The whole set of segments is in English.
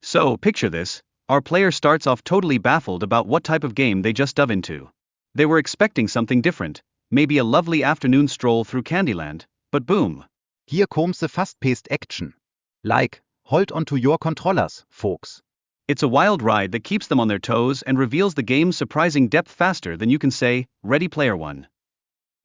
So, picture this, our player starts off totally baffled about what type of game they just dove into. They were expecting something different, maybe a lovely afternoon stroll through Candyland, but boom. Here comes the fast-paced action. Like, hold onto your controllers, folks. It's a wild ride that keeps them on their toes and reveals the game's surprising depth faster than you can say, Ready Player One.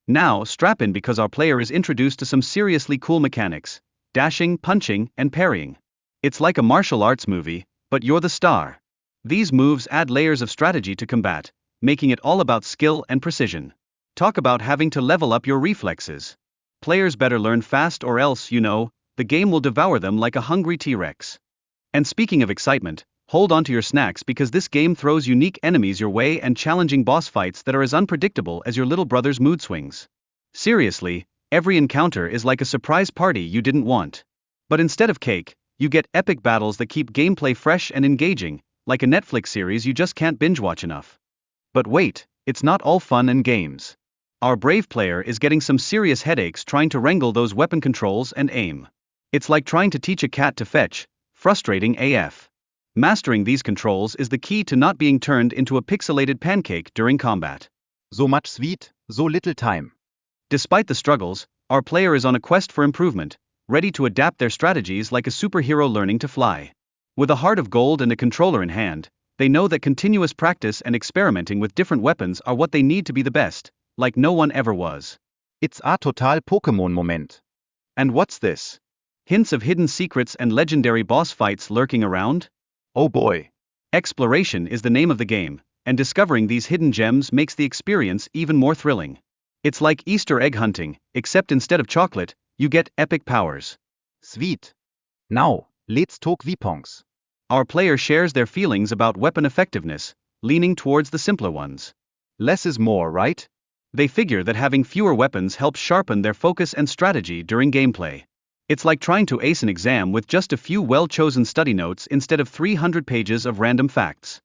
Now, strap in because our player is introduced to some seriously cool mechanics: dashing, punching, and parrying. It's like a martial arts movie, but you're the star. These moves add layers of strategy to combat, making it all about skill and precision. Talk about having to level up your reflexes. Players better learn fast or else, the game will devour them like a hungry T-Rex. And speaking of excitement, hold on to your snacks because this game throws unique enemies your way and challenging boss fights that are as unpredictable as your little brother's mood swings. Seriously, every encounter is like a surprise party you didn't want. But instead of cake, you get epic battles that keep gameplay fresh and engaging, like a Netflix series you just can't binge-watch enough. But wait, it's not all fun and games. Our brave player is getting some serious headaches trying to wrangle those weapon controls and aim. It's like trying to teach a cat to fetch, frustrating AF. Mastering these controls is the key to not being turned into a pixelated pancake during combat. So much sweet, so little time. Despite the struggles, our player is on a quest for improvement, ready to adapt their strategies like a superhero learning to fly. With a heart of gold and a controller in hand, they know that continuous practice and experimenting with different weapons are what they need to be the best, like no one ever was. It's a total Pokémon moment. And what's this? Hints of hidden secrets and legendary boss fights lurking around? Oh boy. Exploration is the name of the game, and discovering these hidden gems makes the experience even more thrilling. It's like Easter egg hunting, except instead of chocolate, you get epic powers. Sweet. Now, let's talk weapons. Our player shares their feelings about weapon effectiveness, leaning towards the simpler ones. Less is more, right? They figure that having fewer weapons helps sharpen their focus and strategy during gameplay. It's like trying to ace an exam with just a few well-chosen study notes instead of 300 pages of random facts.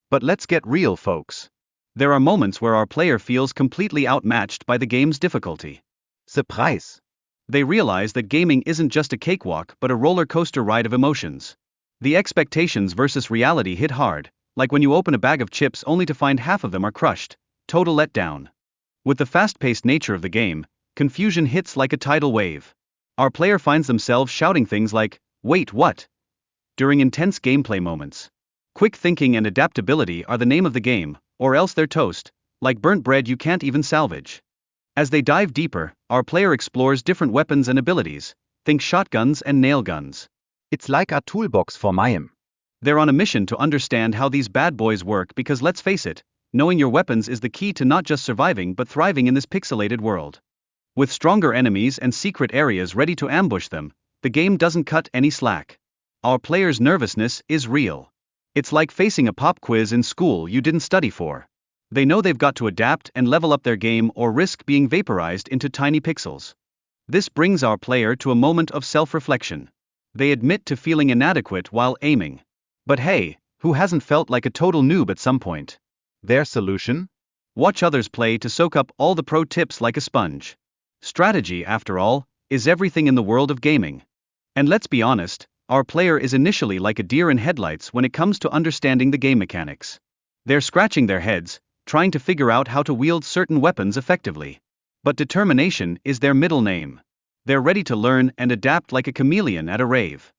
But let's get real, folks. There are moments where our player feels completely outmatched by the game's difficulty. Surprise. They realize that gaming isn't just a cakewalk but a roller coaster ride of emotions. The expectations versus reality hit hard, like when you open a bag of chips only to find half of them are crushed. Total letdown. With the fast-paced nature of the game, confusion hits like a tidal wave. Our player finds themselves shouting things like, "Wait, what?" during intense gameplay moments. Quick thinking and adaptability are the name of the game, or else they're toast, like burnt bread you can't even salvage. As they dive deeper, our player explores different weapons and abilities, think shotguns and nail guns. It's like a toolbox for Mayhem. They're on a mission to understand how these bad boys work because let's face it, knowing your weapons is the key to not just surviving but thriving in this pixelated world. With stronger enemies and secret areas ready to ambush them, the game doesn't cut any slack. Our player's nervousness is real. It's like facing a pop quiz in school you didn't study for. They know they've got to adapt and level up their game or risk being vaporized into tiny pixels. This brings our player to a moment of self-reflection. They admit to feeling inadequate while aiming. But hey, who hasn't felt like a total noob at some point? Their solution? Watch others play to soak up all the pro tips like a sponge. Strategy, after all, is everything in the world of gaming. And let's be honest, our player is initially like a deer in headlights when it comes to understanding the game mechanics. They're scratching their heads, trying to figure out how to wield certain weapons effectively. But determination is their middle name. They're ready to learn and adapt like a chameleon at a rave.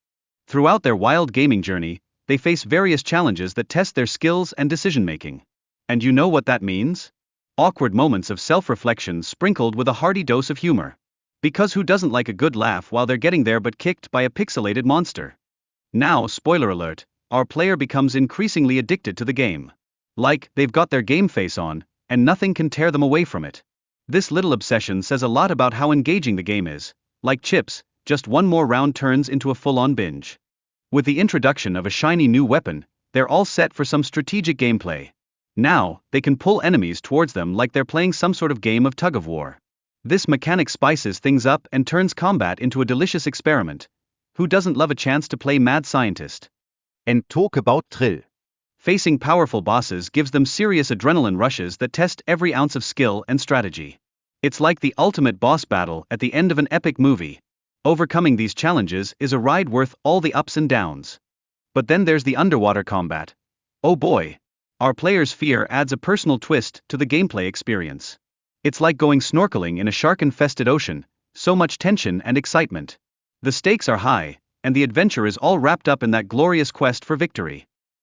Throughout their wild gaming journey, they face various challenges that test their skills and decision-making. And you know what that means? Awkward moments of self-reflection sprinkled with a hearty dose of humor. Because who doesn't like a good laugh while they're getting there but kicked by a pixelated monster? Now, spoiler alert, our player becomes increasingly addicted to the game. Like, they've got their game face on, and nothing can tear them away from it. This little obsession says a lot about how engaging the game is. Like chips, just one more round turns into a full-on binge. With the introduction of a shiny new weapon, they're all set for some strategic gameplay. Now, they can pull enemies towards them like they're playing some sort of game of tug-of-war. This mechanic spices things up and turns combat into a delicious experiment. Who doesn't love a chance to play mad scientist? And talk about thrill. Facing powerful bosses gives them serious adrenaline rushes that test every ounce of skill and strategy. It's like the ultimate boss battle at the end of an epic movie. Overcoming these challenges is a ride worth all the ups and downs. But then there's the underwater combat. Oh boy! Our player's fear adds a personal twist to the gameplay experience. It's like going snorkeling in a shark-infested ocean, so much tension and excitement. The stakes are high, and the adventure is all wrapped up in that glorious quest for victory.